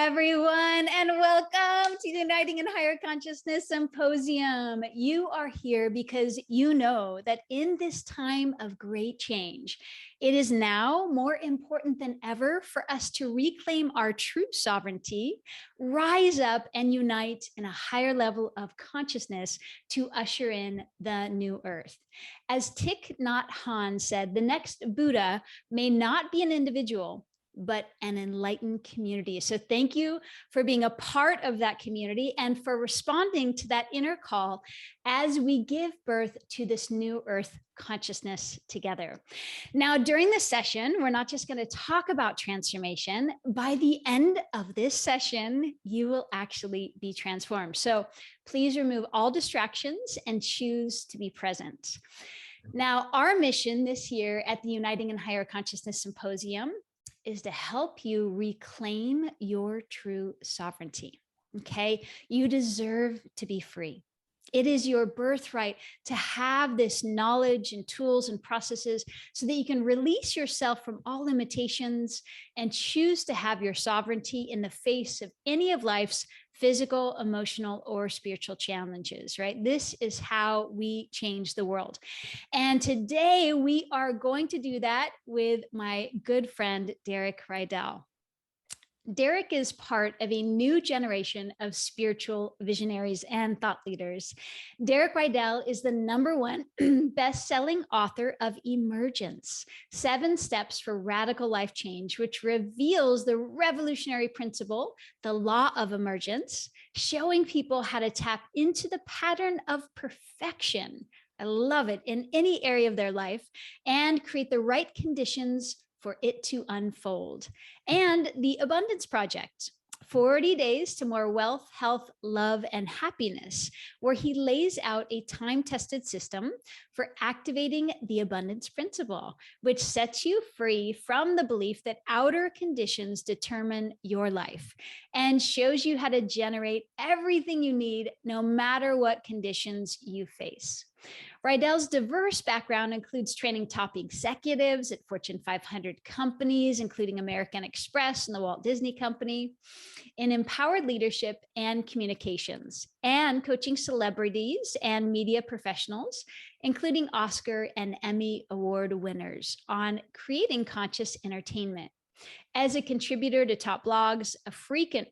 everyone, and welcome to Uniting in Higher Consciousness Symposium. You are here because you know that in this time of great change, it is now more important than ever for us to reclaim our true sovereignty, rise up and unite in a higher level of consciousness to usher in the new earth. As Thich Nhat Hanh said, the next Buddha may not be an individual, but an enlightened community. So thank you for being a part of that community and for responding to that inner call as we give birth to this new earth consciousness together. Now, during this session, we're not just going to talk about transformation. By the end of this session, you will actually be transformed. So please remove all distractions and choose to be present. Now, our mission this year at the Uniting in Higher Consciousness Symposium is to help you reclaim your true sovereignty. Okay, you deserve to be free. It is your birthright to have this knowledge and tools and processes so that you can release yourself from all limitations and choose to have your sovereignty in the face of any of life's physical, emotional, or spiritual challenges, right? This is how we change the world. And today we are going to do that with my good friend, Rydall. Derek is part of a new generation of spiritual visionaries and thought leaders. Rydall is the #1 best-selling author of Emergence, 7 Steps for Radical Life Change, which reveals the revolutionary principle, the law of emergence, showing people how to tap into the pattern of perfection. I love it, in any area of their life, and create the right conditions for it to unfold. And the Abundance Project, 40 days to more wealth, health, love, and happiness, where he lays out a time-tested system for activating the abundance principle, which sets you free from the belief that outer conditions determine your life and shows you how to generate everything you need, no matter what conditions you face. Rydall's diverse background includes training top executives at Fortune 500 companies, including American Express and the Walt Disney Company, in empowered leadership and communications, and coaching celebrities and media professionals, including Oscar and Emmy Award winners, on creating conscious entertainment. As a contributor to top blogs, a frequent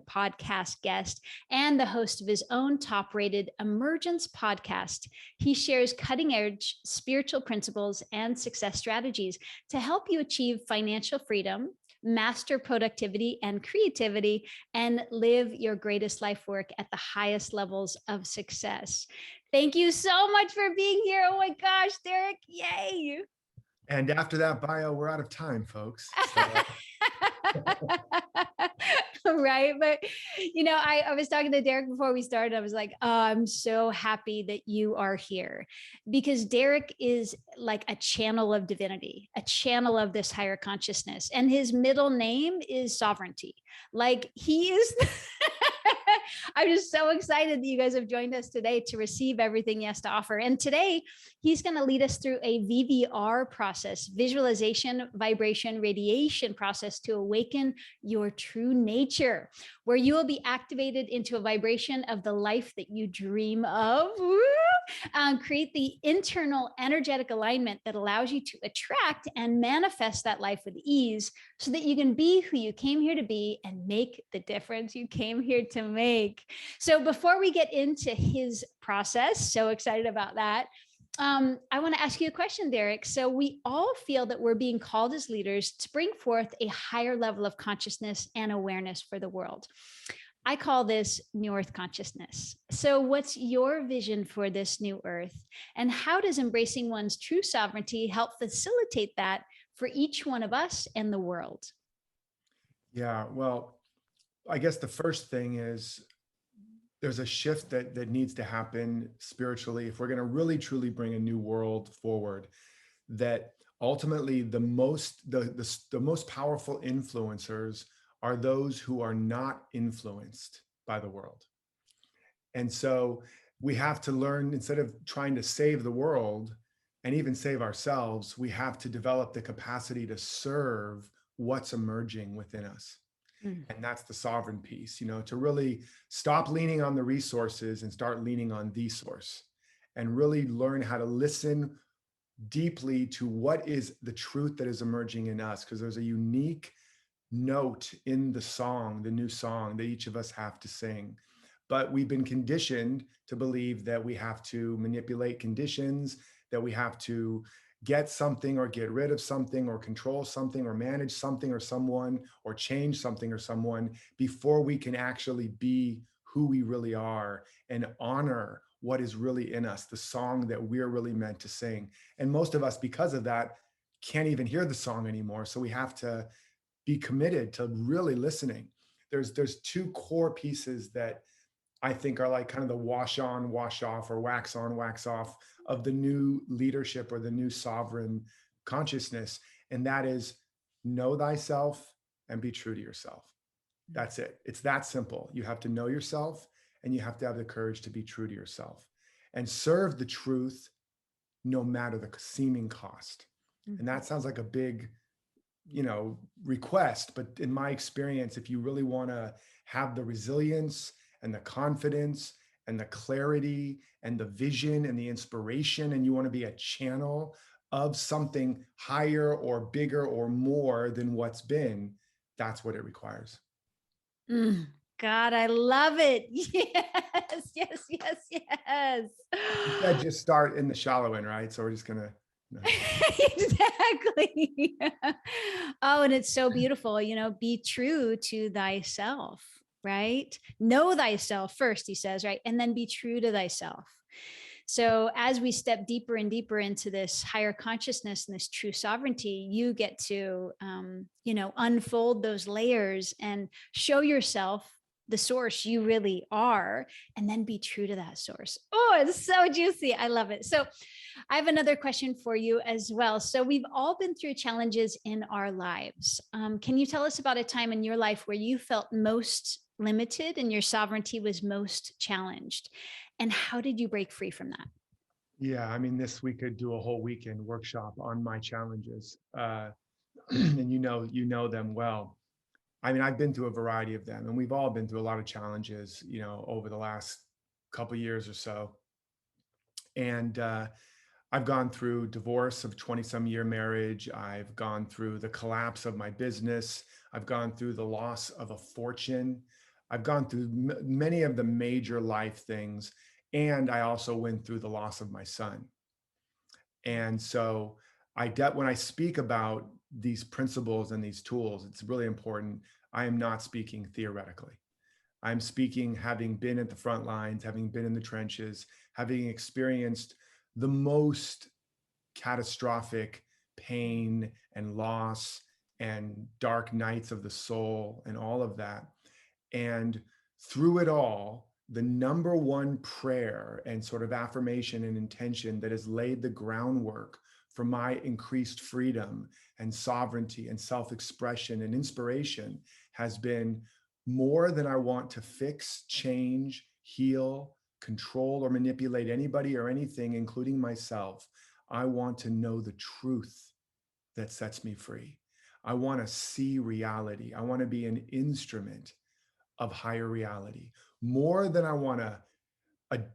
podcast guest, and the host of his own top-rated Emergence podcast, he shares cutting-edge spiritual principles and success strategies to help you achieve financial freedom, master productivity and creativity, and live your greatest life work at the highest levels of success. Thank you so much for being here. Oh my gosh, Derek, yay. And after that bio, we're out of time, folks. So. Right. But, you know, I was talking to Derek before we started. I was like, oh, I'm so happy that you are here, because Derek is like a channel of divinity, a channel of this higher consciousness. And his middle name is sovereignty. Like, he is. I'm just so excited that you guys have joined us today to receive everything he has to offer. And today, he's going to lead us through a VVR process, visualization, vibration, radiation process, to awaken your true nature, where you will be activated into a vibration of the life that you dream of. Create the internal energetic alignment that allows you to attract and manifest that life with ease, so that you can be who you came here to be and make the difference you came here to make. So before we get into his process, so excited about that, I want to ask you a question, Derek. So we all feel that we're being called as leaders to bring forth a higher level of consciousness and awareness for the world. I call this New Earth consciousness. So what's your vision for this new Earth? And how does embracing one's true sovereignty help facilitate that for each one of us and the world? Yeah, well, I guess the first thing is there's a shift that needs to happen spiritually if we're going to really truly bring a new world forward. That ultimately the most powerful influencers are those who are not influenced by the world. And so we have to learn, instead of trying to save the world and even save ourselves, we have to develop the capacity to serve what's emerging within us. Mm. And that's the sovereign piece, to really stop leaning on the resources and start leaning on the source, and really learn how to listen deeply to what is the truth that is emerging in us, because there's a unique note in the new song that each of us have to sing. But we've been conditioned to believe that we have to manipulate conditions, that we have to get something or get rid of something or control something or manage something or someone or change something or someone before we can actually be who we really are and honor what is really in us, the song that we're really meant to sing. And most of us, because of that, can't even hear the song anymore. So we have to be committed to really listening. There's two core pieces that I think are like kind of the wash on, wash off, or wax on, wax off of the new leadership or the new sovereign consciousness. And that is, know thyself and be true to yourself. That's it. It's that simple. You have to know yourself, and you have to have the courage to be true to yourself and serve the truth no matter the seeming cost. And that sounds like a big, request. But in my experience, if you really want to have the resilience and the confidence and the clarity and the vision and the inspiration, and you want to be a channel of something higher or bigger or more than what's been, that's what it requires. Mm. God, I love it. Yes, yes, yes, yes. You said just start in the shallow end, right? So we're just gonna. Exactly. Oh, and it's so beautiful, be true to thyself, right? Know thyself first, he says, right? And then be true to thyself. So as we step deeper and deeper into this higher consciousness and this true sovereignty, you get to, unfold those layers and show yourself the source you really are, and then be true to that source. Oh, it's so juicy. I love it. So I have another question for you as well. So we've all been through challenges in our lives. Can you tell us about a time in your life where you felt most limited and your sovereignty was most challenged? And how did you break free from that? Yeah, I mean, we could do a whole weekend workshop on my challenges, and you know them well. I mean, I've been through a variety of them, and we've all been through a lot of challenges, over the last couple years or so. And I've gone through divorce of 20 some year marriage. I've gone through the collapse of my business. I've gone through the loss of a fortune. I've gone through many of the major life things. And I also went through the loss of my son. And so when I speak about these principles and these tools, it's really important. I am not speaking theoretically. I'm speaking having been at the front lines, having been in the trenches, having experienced the most catastrophic pain and loss and dark nights of the soul and all of that. And through it all, the number one prayer and sort of affirmation and intention that has laid the groundwork for my increased freedom and sovereignty and self-expression and inspiration has been, more than I want to fix, change, heal, control, or manipulate anybody or anything, including myself, I want to know the truth that sets me free. I want to see reality. I want to be an instrument of higher reality, more than I want to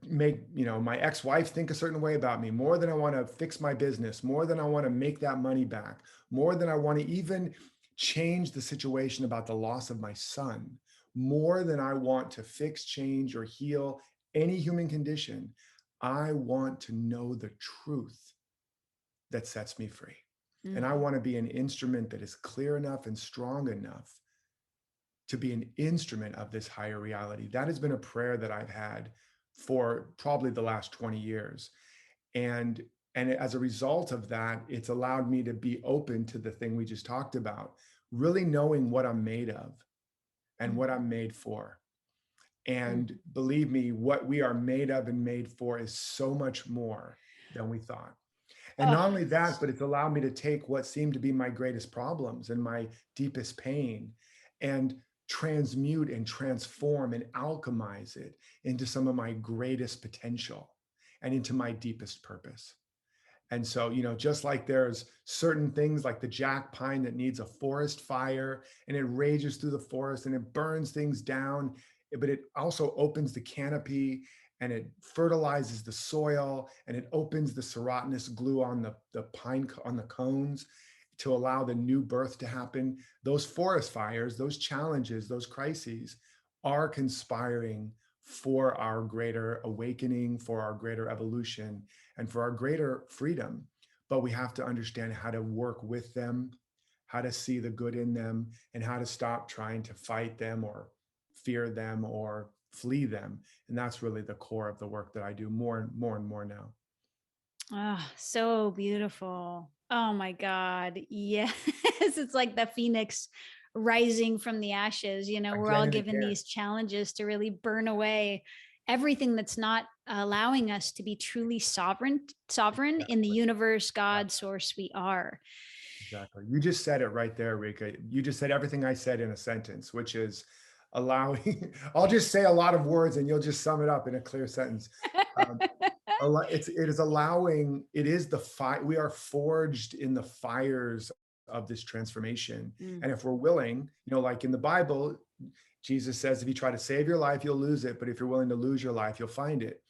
make my ex-wife think a certain way about me, more than I want to fix my business, more than I want to make that money back, more than I want to even change the situation about the loss of my son, more than I want to fix, change, or heal any human condition. I want to know the truth that sets me free. And I want to be an instrument that is clear enough and strong enough to be an instrument of this higher reality. That has been a prayer that I've had for probably the last 20 years. And as a result of that, it's allowed me to be open to the thing we just talked about, really knowing what I'm made of and what I'm made for. And believe me, what we are made of and made for is so much more than we thought. And not only that, but it's allowed me to take what seemed to be my greatest problems and my deepest pain and transmute and transform and alchemize it into some of my greatest potential and into my deepest purpose. And so, just like there's certain things like the jack pine that needs a forest fire and it rages through the forest and it burns things down, but it also opens the canopy and it fertilizes the soil and it opens the serotinous glue on the pine on the cones to allow the new birth to happen. Those forest fires, those challenges, those crises are conspiring for our greater awakening, for our greater evolution, and for our greater freedom. But we have to understand how to work with them, how to see the good in them, and how to stop trying to fight them or fear them or flee them. And that's really the core of the work that I do more and more and more now. Oh, so beautiful. Oh my God. Yes. It's like the phoenix rising from the ashes. We're Again all and given again. these challenges to really burn away everything that's not allowing us to be truly sovereign in the Exactly. universe, God, source we are. Exactly. You just said it right there, Rika. You just said everything I said in a sentence, which is allowing, I'll just say a lot of words and you'll just sum it up in a clear sentence. Um, it is allowing, it is the fire, we are forged in the fires of this transformation. Mm. And if we're willing, like in the Bible, Jesus says, if you try to save your life, you'll lose it. But if you're willing to lose your life, you'll find it.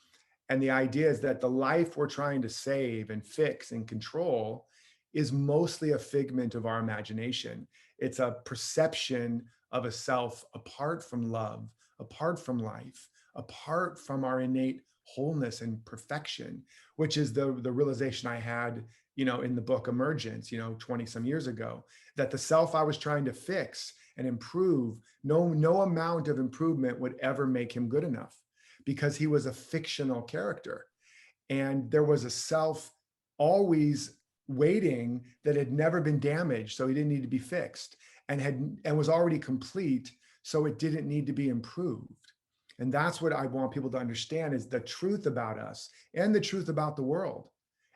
And the idea is that the life we're trying to save and fix and control is mostly a figment of our imagination. It's a perception of a self apart from love, apart from life, apart from our innate wholeness and perfection, which is the realization I had, in the book Emergence, 20 some years ago, that the self I was trying to fix and improve, no amount of improvement would ever make him good enough because he was a fictional character. And there was a self always waiting that had never been damaged, so he didn't need to be fixed, and was already complete, so it didn't need to be improved. And that's what I want people to understand is the truth about us and the truth about the world.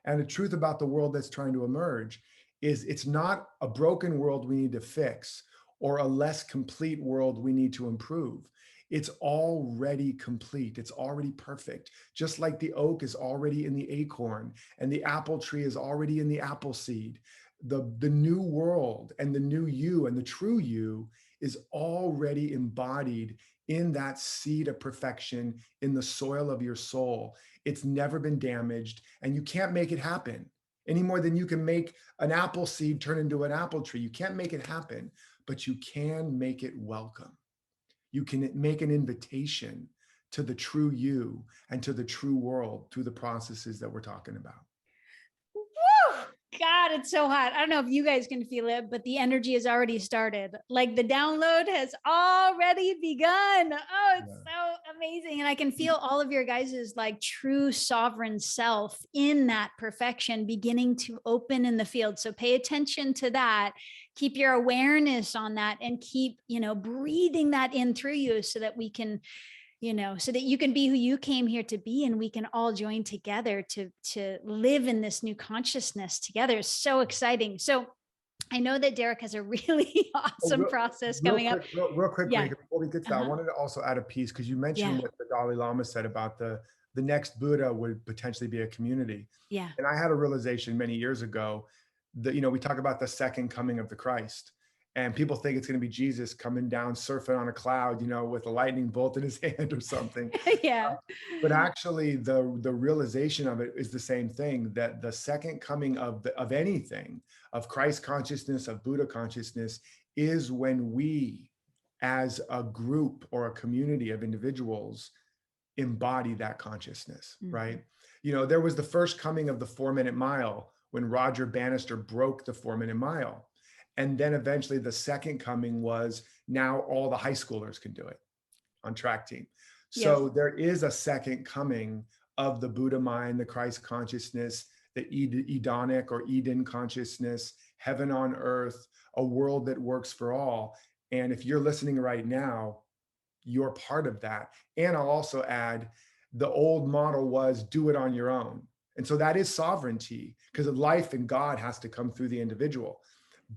And the truth about the world that's trying to emerge is it's not a broken world we need to fix or a less complete world we need to improve. It's already complete. It's already perfect. Just like the oak is already in the acorn and the apple tree is already in the apple seed. The new world and the new you and the true you is already embodied in that seed of perfection in the soil of your soul. It's never been damaged, and you can't make it happen any more than you can make an apple seed turn into an apple tree. You can't make it happen, but you can make it welcome. You can make an invitation to the true you and to the true world through the processes that we're talking about. Woo! God, it's so hot. I don't know if you guys can feel it, but the energy has already started. Like the download has already begun. Oh, it's Yeah. so amazing. And I can feel all of your guys' like true sovereign self in that perfection beginning to open in the field. So pay attention to that. Keep your awareness on that and keep, breathing that in through you so that we can so that you can be who you came here to be and we can all join together to live in this new consciousness together. It's so exciting. So I know that Derek has a really Oh, awesome process real coming up. quick, real quick, Yeah. Rika, before we get to that, I Uh-huh. wanted to also add a piece because you mentioned Yeah. what the Dalai Lama said about the next Buddha would potentially be a community. Yeah. And I had a realization many years ago that, we talk about the second coming of the Christ. And people think it's going to be Jesus coming down surfing on a cloud, with a lightning bolt in his hand or something. Yeah. But actually, the realization of it is the same thing, that the second coming of anything, of Christ consciousness, of Buddha consciousness, is when we, as a group or a community of individuals, embody that consciousness, Mhm. right? There was the first coming of the 4 Minute Mile when Roger Bannister broke the 4 Minute Mile. And then eventually the second coming was now all the high schoolers can do it on track team. Yep. So there is a second coming of the Buddha mind, the Christ consciousness, the Edonic or Eden consciousness, heaven on earth, a world that works for all. And if you're listening right now, you're part of that. And I'll also add, the old model was do it on your own. And so that is sovereignty because life and God has to come through the individual.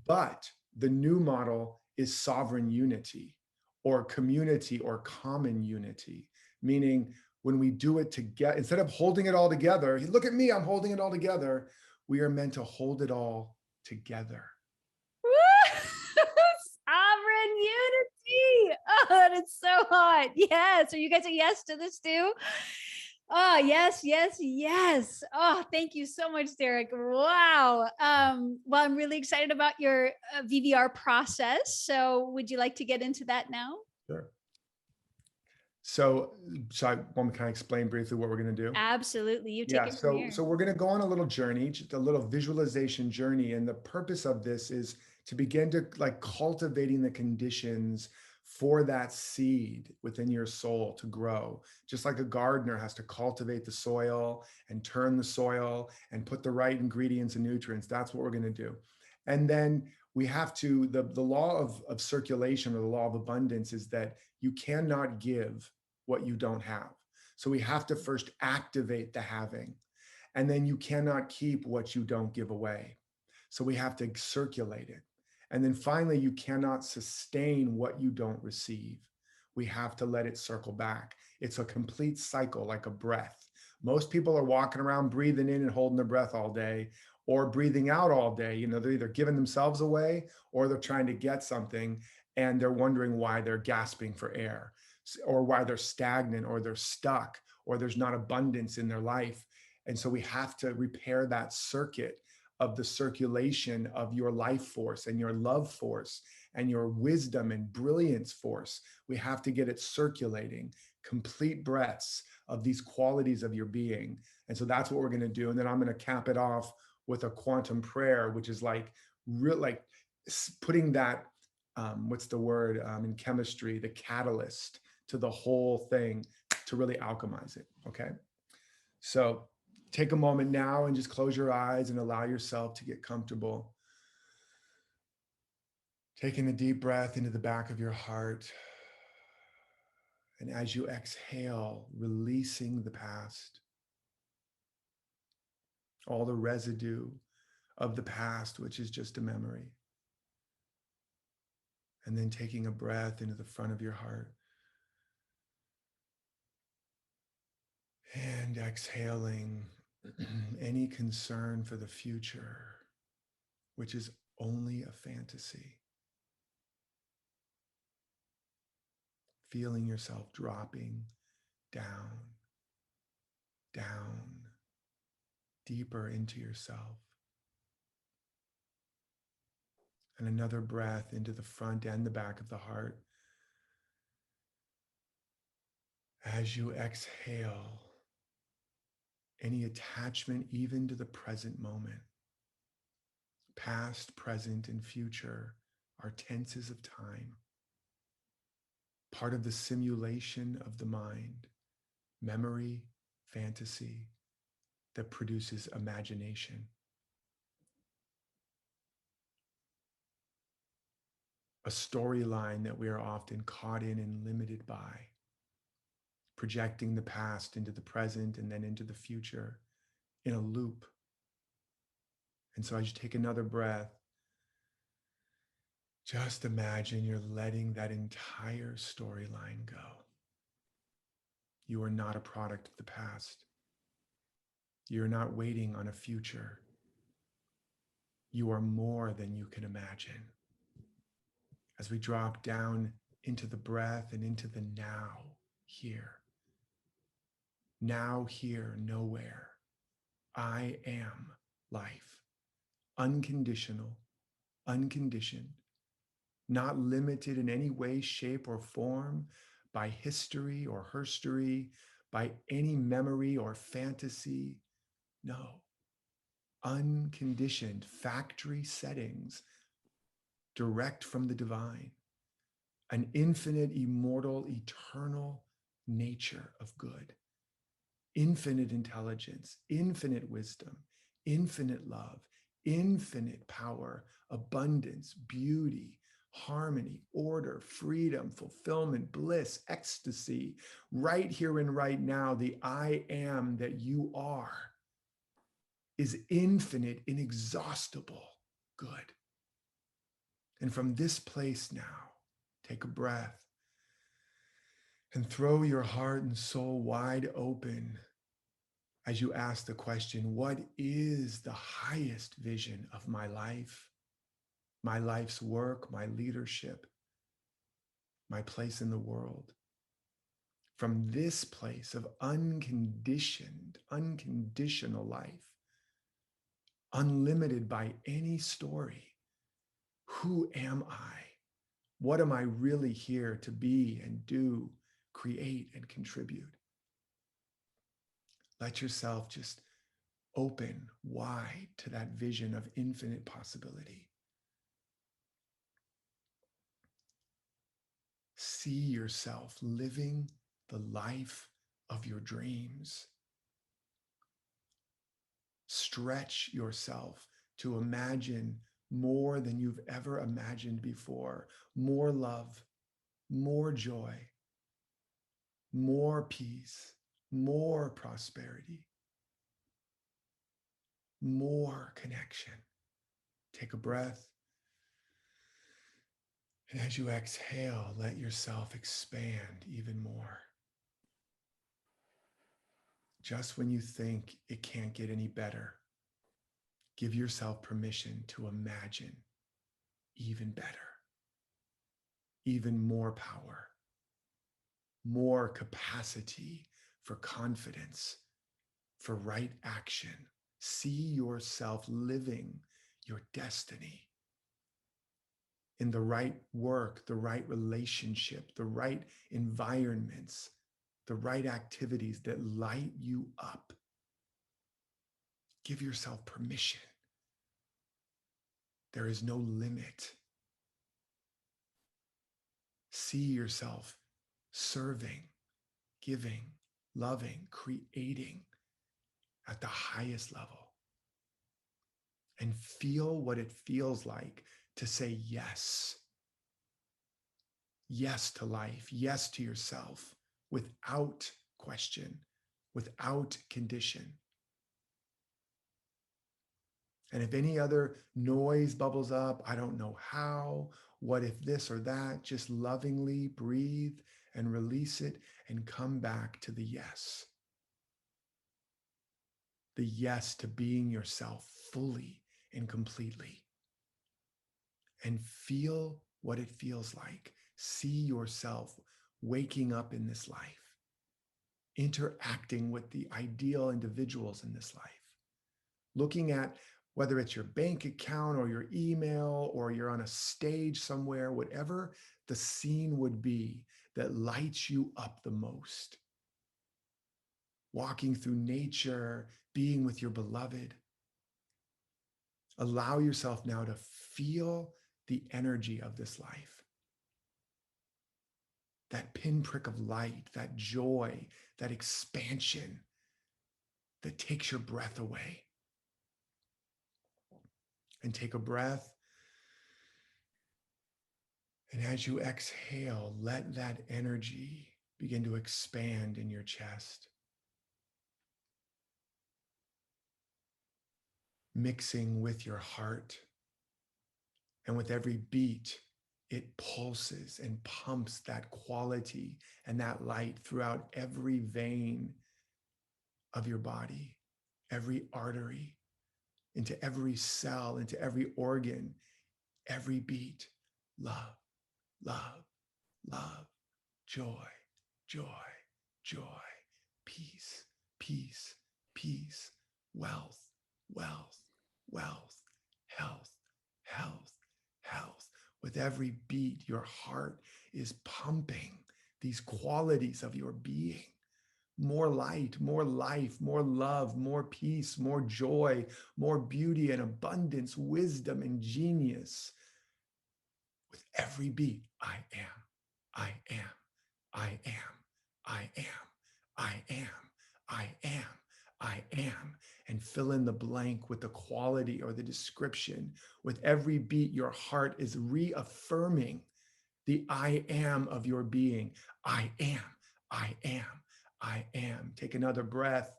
But the new model is sovereign unity or community or common unity, meaning when we do it together, instead of holding it all together, look at me, I'm holding it all together. We are meant to hold it all together. Sovereign unity. Oh, that is so hot. Yes. Are you guys a yes to this too? Oh, yes, yes, yes. Oh, thank you so much, Derek. Wow. Well, I'm really excited about your VVR process. So would you like to get into that now? Sure. So I want to kind of explain briefly what we're going to do. Absolutely. You take Yeah, it from here. so we're going to go on a little journey, just a little visualization journey, and the purpose of this is to begin to like cultivating the conditions for that seed within your soul to grow. Just like a gardener has to cultivate the soil and turn the soil and put the right ingredients and nutrients. That's what we're going to do. And then we have to, the law of circulation or the law of abundance is that you cannot give what you don't have. So we have to first activate the having, and then you cannot keep what you don't give away. So we have to circulate it. And then finally, you cannot sustain what you don't receive. We have to let it circle back. It's a complete cycle, like a breath. Most people are walking around breathing in and holding their breath all day, or breathing out all day. You know, they're either giving themselves away or they're trying to get something and they're wondering why they're gasping for air, or why they're stagnant, or they're stuck, or there's not abundance in their life. And so we have to repair that circuit of the circulation of your life force and your love force and your wisdom and brilliance force. We have to get it circulating, complete breaths of these qualities of your being. And so that's what we're going to do. And then I'm going to cap it off with a quantum prayer, which is like real, like putting that, what's the word in chemistry, the catalyst to the whole thing to really alchemize it. Okay. So take a moment now and just close your eyes and allow yourself to get comfortable. Taking a deep breath into the back of your heart. And as you exhale, releasing the past, all the residue of the past, which is just a memory. And then taking a breath into the front of your heart. And exhaling any concern for the future, which is only a fantasy. Feeling yourself dropping down, down, deeper into yourself. And another breath into the front and the back of the heart. As you exhale, any attachment even to the present moment. Past, present, and future are tenses of time. Part of the simulation of the mind, memory, fantasy, that produces imagination. A storyline that we are often caught in and limited by, projecting the past into the present and then into the future in a loop. And so as you take another breath, just imagine you're letting that entire storyline go. You are not a product of the past. You're not waiting on a future. You are more than you can imagine. As we drop down into the breath and into the now, here. Now, here, nowhere. I am life. Unconditional, unconditioned, not limited in any way, shape, or form by history or herstory, by any memory or fantasy. No. Unconditioned factory settings, direct from the divine, an infinite, immortal, eternal nature of good, infinite intelligence, infinite wisdom, infinite love, infinite power, abundance, beauty, harmony, order, freedom, fulfillment, bliss, ecstasy, right here and right now. The I am that you are is infinite, inexhaustible good. And from this place now, take a breath and throw your heart and soul wide open as you ask the question, what is the highest vision of my life, my life's work, my leadership, my place in the world? From this place of unconditional life, unlimited by any story, who am I? What am I really here to be and do, create and contribute? Let yourself just open wide to that vision of infinite possibility. See yourself living the life of your dreams. Stretch yourself to imagine more than you've ever imagined before. More love, more joy, more peace, more prosperity, more connection. Take a breath. And as you exhale, let yourself expand even more. Just when you think it can't get any better, give yourself permission to imagine even better, even more power, more capacity for confidence, for right action. See yourself living your destiny in the right work, the right relationship, the right environments, the right activities that light you up. Give yourself permission. There is no limit. See yourself serving, giving, loving, creating at the highest level. And feel what it feels like to say yes. Yes to life, yes to yourself, without question, without condition. And if any other noise bubbles up, I don't know how, what if this or that, just lovingly breathe and release it and come back to the yes. The yes to being yourself fully and completely. And feel what it feels like. See yourself waking up in this life, interacting with the ideal individuals in this life, looking at whether it's your bank account or your email or you're on a stage somewhere, whatever the scene would be that lights you up the most. Walking through nature, being with your beloved. Allow yourself now to feel the energy of this life. That pinprick of light, that joy, that expansion that takes your breath away. And take a breath. And as you exhale, let that energy begin to expand in your chest, mixing with your heart. And with every beat, it pulses and pumps that quality and that light throughout every vein of your body, every artery, into every cell, into every organ, every beat. Love, love, love, joy, joy, joy, peace, peace, peace, wealth, wealth, wealth, health, health, health. With every beat, your heart is pumping these qualities of your being. More light, more life, more love, more peace, more joy, more beauty and abundance, wisdom and genius. With every beat, I am, I am, I am, I am, I am, I am, I am, and fill in the blank with the quality or the description. With every beat, your heart is reaffirming the I am of your being. I am, I am, I am. Take another breath.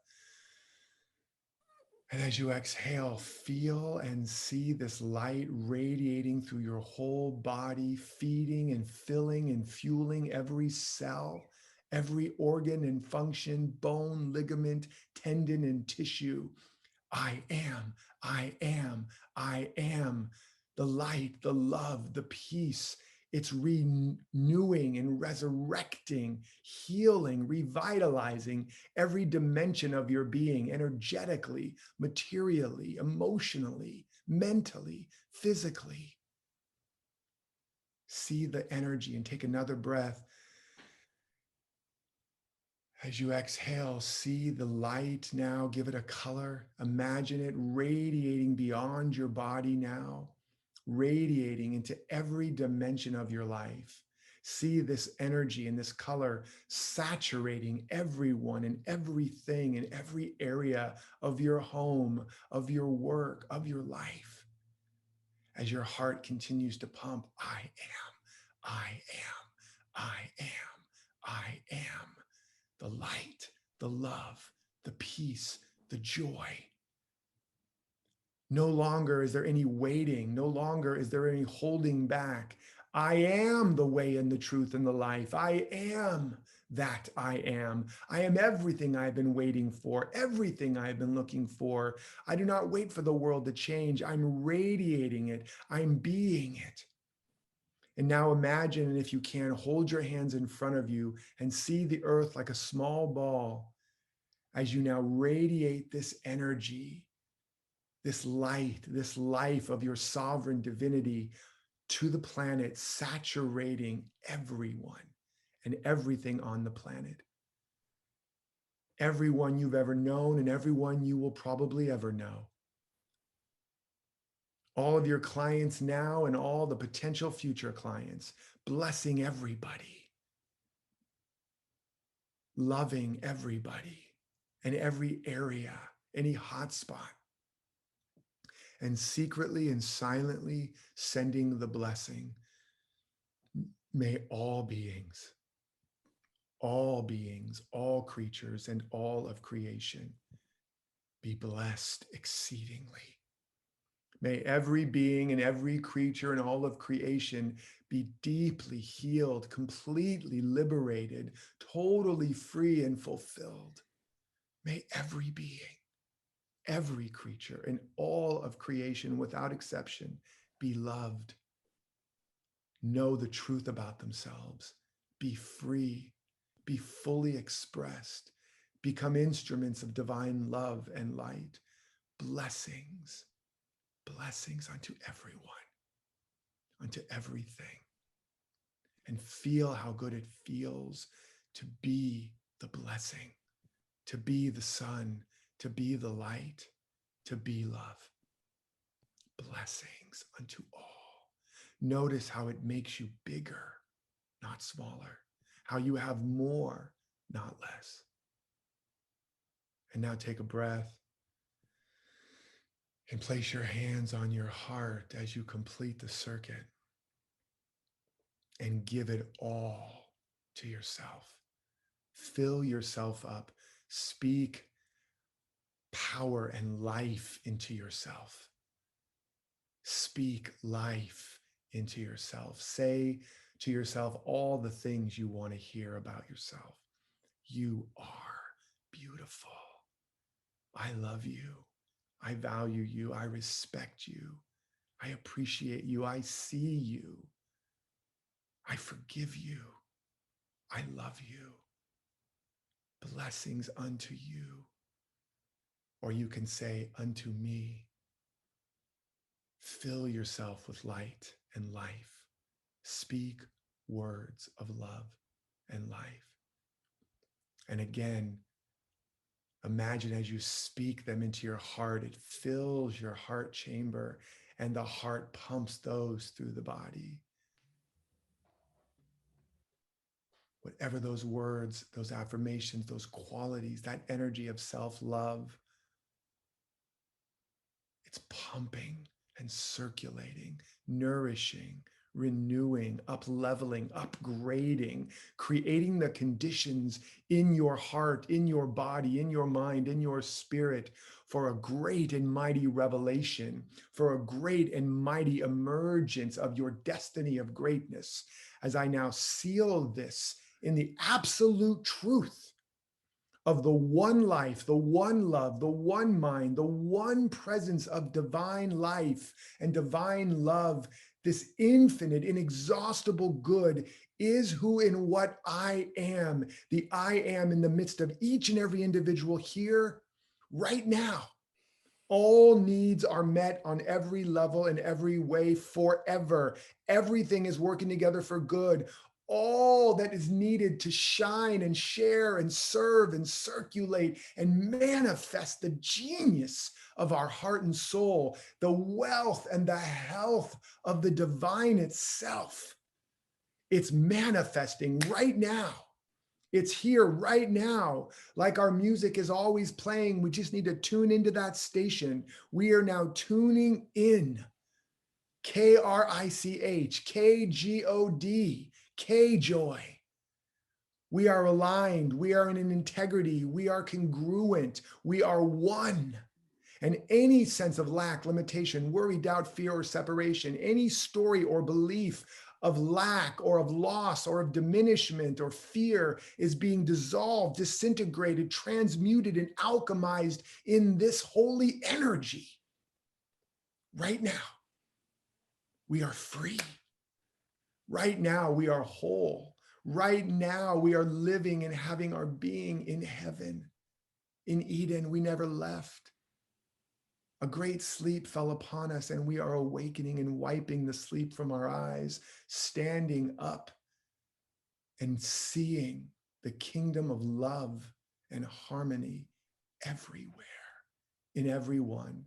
And as you exhale, feel and see this light radiating through your whole body, feeding and filling and fueling every cell, every organ and function, bone, ligament, tendon, and tissue. I am, I am, I am the light, the love, the peace. It's renewing and resurrecting, healing, revitalizing every dimension of your being, energetically, materially, emotionally, mentally, physically. See the energy and take another breath. As you exhale, see the light now, give it a color. Imagine it radiating beyond your body now, radiating into every dimension of your life. See this energy and this color saturating everyone and everything in every area of your home, of your work, of your life. As your heart continues to pump, I am, I am, I am, I am the light, the love, the peace, the joy. No longer is there any waiting. No longer is there any holding back. I am the way and the truth and the life. I am that I am. I am everything I've been waiting for, everything I've been looking for. I do not wait for the world to change. I'm radiating it. I'm being it. And now imagine, if you can, hold your hands in front of you and see the earth like a small ball as you now radiate this energy, this light, this life of your sovereign divinity to the planet, saturating everyone and everything on the planet. Everyone you've ever known and everyone you will probably ever know. All of your clients now and all the potential future clients, blessing everybody, loving everybody in every area, any hotspot, and secretly and silently sending the blessing. May all beings, all creatures, and all of creation be blessed exceedingly. May every being and every creature and all of creation be deeply healed, completely liberated, totally free and fulfilled. May every being, every creature, and all of creation without exception be loved, know the truth about themselves, be free, be fully expressed, become instruments of divine love and light. Blessings, blessings unto everyone, unto everything. And feel how good it feels to be the blessing, to be the sun, to be the light, to be love. Blessings unto all. Notice how it makes you bigger, not smaller. How you have more, not less. And now take a breath and place your hands on your heart as you complete the circuit and give it all to yourself. Fill yourself up. Speak power and life into yourself. Speak life into yourself. Say to yourself all the things you want to hear about yourself. You are beautiful. I love you. I value you. I respect you. I appreciate you. I see you. I forgive you. I love you. Blessings unto you. Or you can say, unto me. Fill yourself with light and life. Speak words of love and life. And again, imagine as you speak them into your heart, it fills your heart chamber and the heart pumps those through the body. Whatever those words, those affirmations, those qualities, that energy of self-love, it's pumping and circulating, nourishing, renewing, up-leveling, upgrading, creating the conditions in your heart, in your body, in your mind, in your spirit for a great and mighty revelation, for a great and mighty emergence of your destiny of greatness. As I now seal this in the absolute truth of the one life, the one love, the one mind, the one presence of divine life and divine love, this infinite, inexhaustible good is who and what I am. The I am in the midst of each and every individual here right now. All needs are met on every level in every way forever. Everything is working together for good. All that is needed to shine and share and serve and circulate and manifest the genius of our heart and soul, the wealth and the health of the divine itself. It's manifesting right now. It's here right now. Like our music is always playing. We just need to tune into that station. We are now tuning in. KRICH, KGOD, K joy. We are aligned. We are in an integrity. We are congruent. We are one. And any sense of lack, limitation, worry, doubt, fear, or separation, any story or belief of lack or of loss or of diminishment or fear is being dissolved, disintegrated, transmuted, and alchemized in this holy energy. Right now, we are free. Right now, we are whole. Right now, we are living and having our being in heaven. In Eden, we never left. A great sleep fell upon us, and we are awakening and wiping the sleep from our eyes, standing up and seeing the kingdom of love and harmony everywhere, in everyone,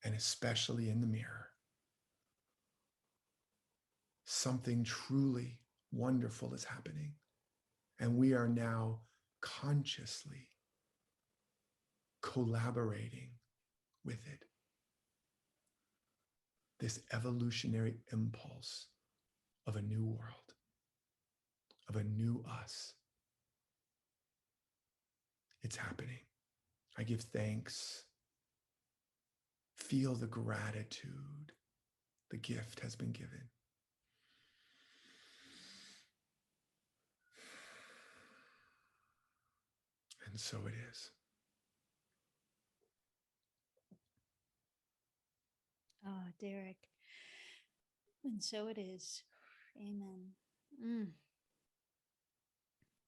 and especially in the mirror. Something truly wonderful is happening, and we are now consciously collaborating with it. This evolutionary impulse of a new world, of a new us. It's happening. I give thanks. Feel the gratitude. The gift has been given. And so it is. Oh, Derek. And so it is. Amen. Mm.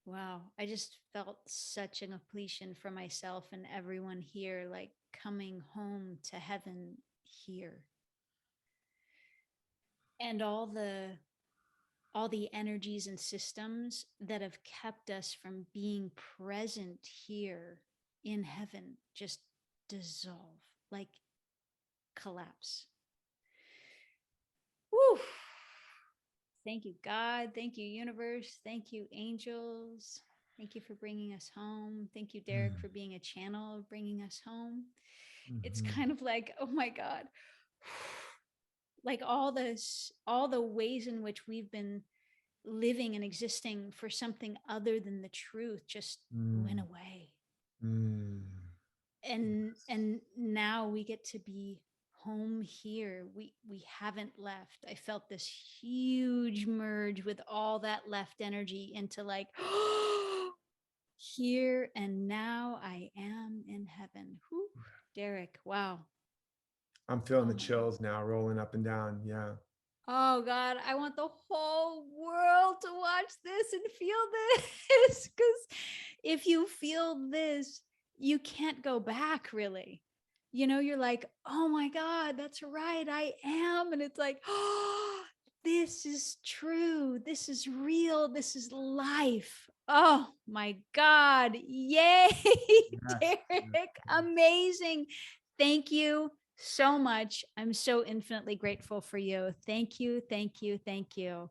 Wow. I just felt such a completion for myself and everyone here, like coming home to heaven here. And all the energies and systems that have kept us from being present here in heaven just dissolve, like collapse. Woo! Thank you, God. Thank you, universe. Thank you, angels. Thank you for bringing us home. Thank you, Derek, for being a channel of bringing us home. It's kind of like, oh my God, like all the ways in which we've been living and existing for something other than the truth just went away. And now we get to be home here. We haven't left. I felt this huge merge with all that left energy into like here and now I am in heaven. Whew, Derek, wow. I'm feeling the chills now rolling up and down. Yeah. Oh God, I want the whole world to watch this and feel this. Because if you feel this, you can't go back really. You know, you're like, oh my God, that's right, I am. And it's like, oh, this is true. This is real. This is life. Oh my God. Yay, Derek. Amazing. Thank you so much. I'm so infinitely grateful for you. Thank you. Thank you. Thank you.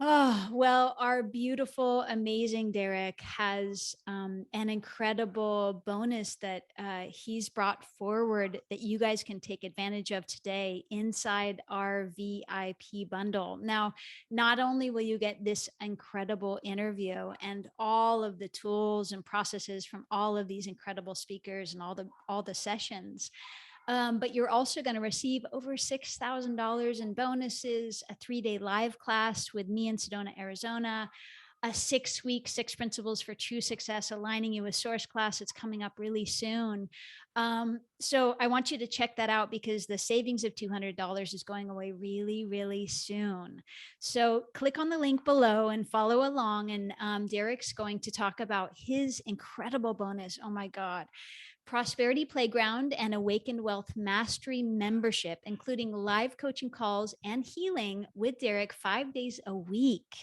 Oh, well, our beautiful, amazing Derek has an incredible bonus that he's brought forward that you guys can take advantage of today inside our VIP bundle. Now, not only will you get this incredible interview and all of the tools and processes from all of these incredible speakers and all the sessions, But you're also going to receive over $6,000 in bonuses, a 3-day live class with me in Sedona, Arizona, a 6-week 6 principles for true success, aligning you with source class. It's coming up really soon. So I want you to check that out because the savings of $200 is going away really, really soon. So click on the link below and follow along. And Derek's going to talk about his incredible bonus. Oh my God. Prosperity Playground and Awakened Wealth Mastery membership, including live coaching calls and healing with Derek 5 days a week.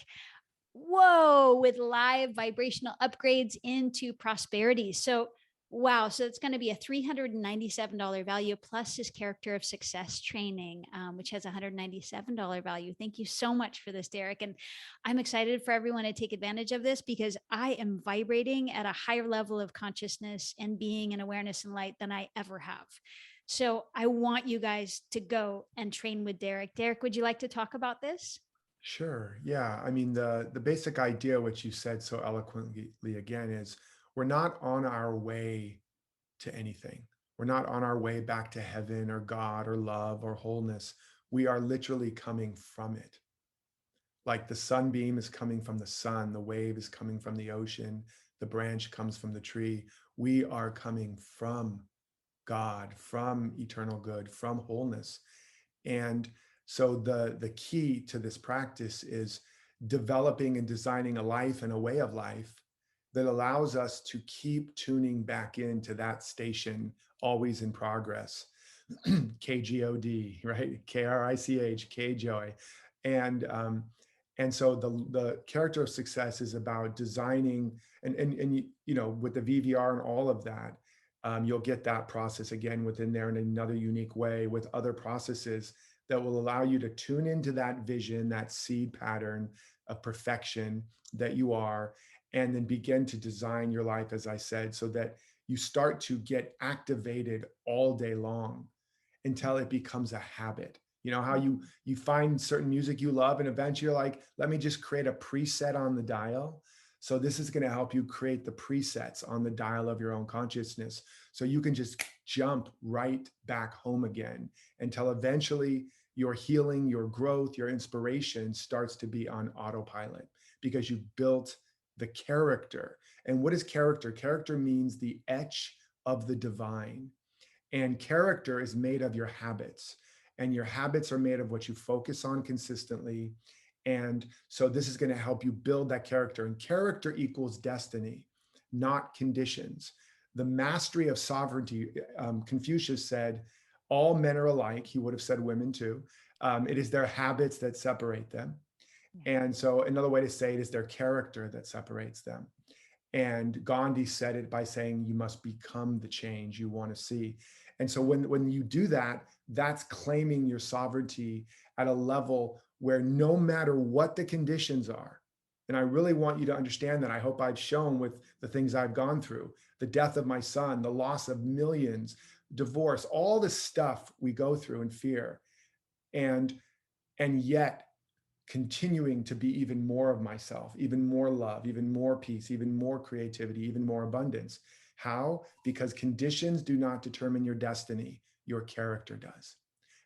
Whoa, with live vibrational upgrades into prosperity. So, wow. So it's going to be a $397 value plus his character of success training, which has $197 value. Thank you so much for this, Derek. And I'm excited for everyone to take advantage of this because I am vibrating at a higher level of consciousness and being and awareness and light than I ever have. So I want you guys to go and train with Derek. Derek, would you like to talk about this? Sure. Yeah. I mean, the basic idea, which you said so eloquently again, is we're not on our way to anything. We're not on our way back to heaven or God or love or wholeness. We are literally coming from it. Like the sunbeam is coming from the sun, the wave is coming from the ocean, the branch comes from the tree. We are coming from God, from eternal good, from wholeness. And so the key to this practice is developing and designing a life and a way of life that allows us to keep tuning back into that station, always in progress. KGOD, right? KRICH, K joy. And and so the character of success is about designing and you know, with the VVR and all of that, you'll get that process again within there in another unique way with other processes that will allow you to tune into that vision, that seed pattern of perfection that you are, and then begin to design your life, as I said, so that you start to get activated all day long until it becomes a habit. You know how you find certain music you love and eventually you're like, let me just create a preset on the dial. So this is going to help you create the presets on the dial of your own consciousness so you can just jump right back home again until eventually your healing, your growth, your inspiration starts to be on autopilot because you built the character. And what is character? Character means the etch of the divine. And character is made of your habits. And your habits are made of what you focus on consistently. And so this is going to help you build that character. And character equals destiny, not conditions. The mastery of sovereignty, Confucius said, all men are alike. He would have said women too. It is their habits that separate them. And so another way to say it is their character that separates them. And Gandhi said it by saying, you must become the change you want to see. And so when you do that, that's claiming your sovereignty at a level where no matter what the conditions are, and I really want you to understand that. I hope I've shown with the things I've gone through, the death of my son, the loss of millions, divorce, all the stuff we go through in fear. And yet continuing to be even more of myself, even more love, even more peace, even more creativity, even more abundance. How? Because conditions do not determine your destiny, your character does.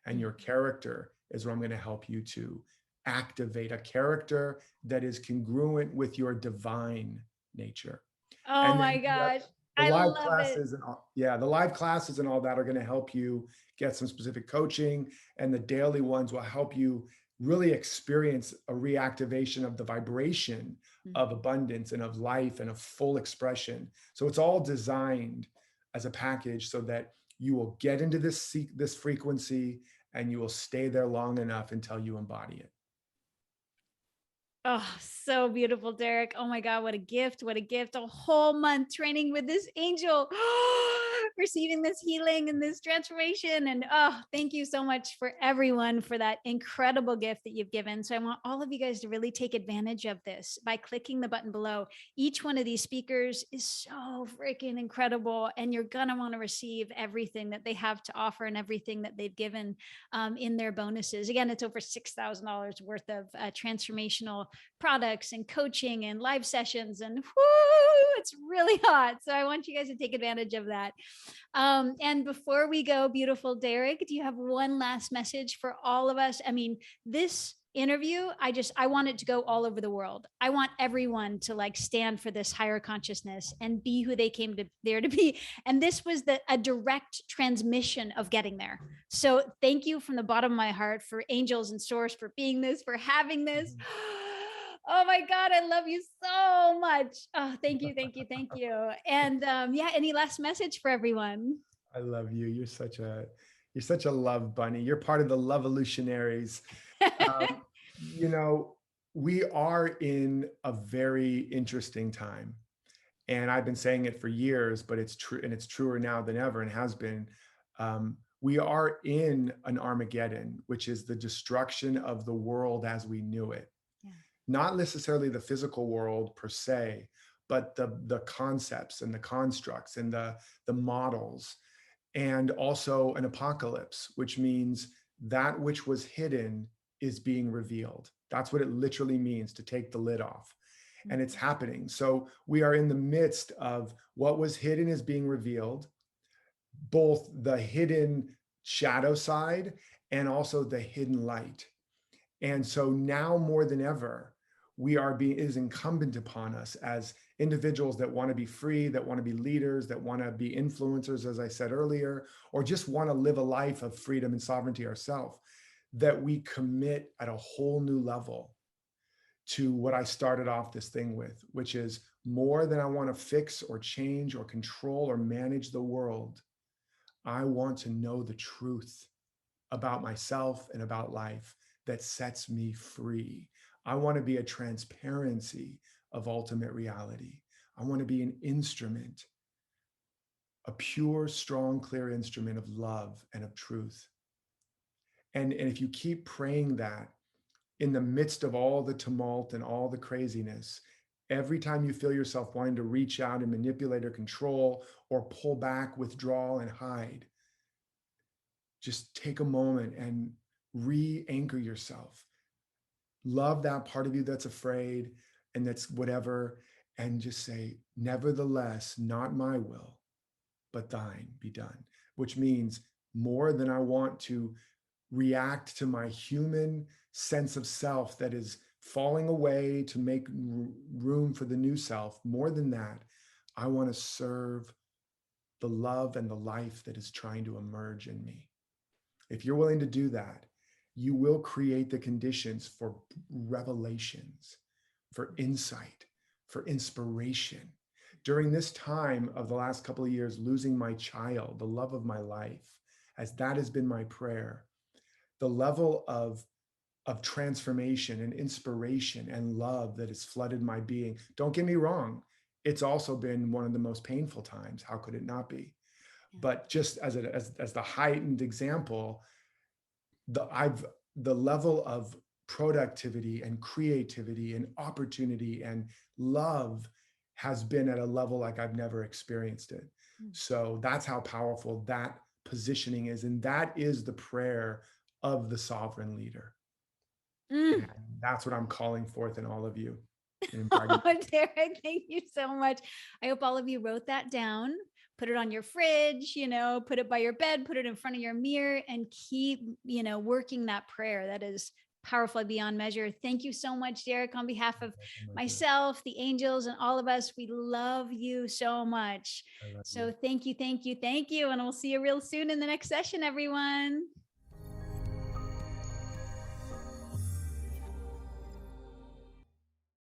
And your character is where I'm going to help you to activate a character that is congruent with your divine nature. Oh And my then gosh. the I live love it. classes and all, yeah, the live classes and all that are going to help you get some specific coaching, and the daily ones will help you really experience a reactivation of the vibration of abundance and of life and of full expression. So it's all designed as a package so that you will get into this frequency and you will stay there long enough until you embody it. Oh, so beautiful, Derek. Oh my God, what a gift. What a gift. A whole month training with this angel, receiving this healing and this transformation. And oh, thank you so much for everyone for that incredible gift that you've given. So I want all of you guys to really take advantage of this by clicking the button below. Each one of these speakers is so freaking incredible. And you're going to want to receive everything that they have to offer and everything that they've given in their bonuses. Again, it's over $6,000 worth of transformational products and coaching and live sessions, and whoo, it's really hot. So I want you guys to take advantage of that. And before we go, beautiful Derek, do you have one last message for all of us? I mean, this interview, I want it to go all over the world. I want everyone to like stand for this higher consciousness and be who they came to there to be. And this was a direct transmission of getting there. So thank you from the bottom of my heart for Angels and Source, for being this, for having this. Oh my God, I love you so much. Oh, thank you, thank you, thank you. And yeah, any last message for everyone? I love you. You're such a love bunny. You're part of the love evolutionaries. Um, you know, we are in a very interesting time. And I've been saying it for years, but it's true, and it's truer now than ever, and has been. We are in an Armageddon, which is the destruction of the world as we knew it. Yeah. Not necessarily the physical world per se, but the concepts and the constructs and the models, and also an apocalypse, which means that which was hidden is being revealed. That's what it literally means, to take the lid off. And it's happening. So we are in the midst of what was hidden is being revealed, both the hidden shadow side and also the hidden light. And so now more than ever, it is incumbent upon us as individuals that want to be free, that want to be leaders, that want to be influencers, as I said earlier, or just want to live a life of freedom and sovereignty ourselves, that we commit at a whole new level to what I started off this thing with, which is more than I want to fix or change or control or manage the world. I want to know the truth about myself and about life that sets me free. I want to be a transparency of ultimate reality. I want to be an instrument, a pure, strong, clear instrument of love and of truth. And if you keep praying that in the midst of all the tumult and all the craziness, every time you feel yourself wanting to reach out and manipulate or control or pull back, withdraw, and hide, just take a moment and re-anchor yourself. Love that part of you that's afraid and that's whatever, and just say, nevertheless, not my will, but thine be done, which means more than I want to react to my human sense of self that is falling away to make room for the new self. More than that, I want to serve the love and the life that is trying to emerge in me. If you're willing to do that, you will create the conditions for revelations, for insight, for inspiration. During this time of the last couple of years, losing my child, the love of my life, as that has been my prayer, the level of transformation and inspiration and love that has flooded my being. Don't get me wrong, it's also been one of the most painful times. How could it not be? Yeah. But just as the heightened example, the level of productivity and creativity and opportunity and love has been at a level like I've never experienced it. So that's how powerful that positioning is. And that is the prayer of the sovereign leader. And that's what I'm calling forth in all of you. Oh, Derek, thank you so much. I hope all of you wrote that down, put it on your fridge, put it by your bed, put it in front of your mirror, and keep, working that prayer. That is powerful beyond measure. Thank you so much, Derek, on behalf of myself, the angels, and all of us. We love you so much. So thank you, thank you, thank you. And we'll see you real soon in the next session, everyone.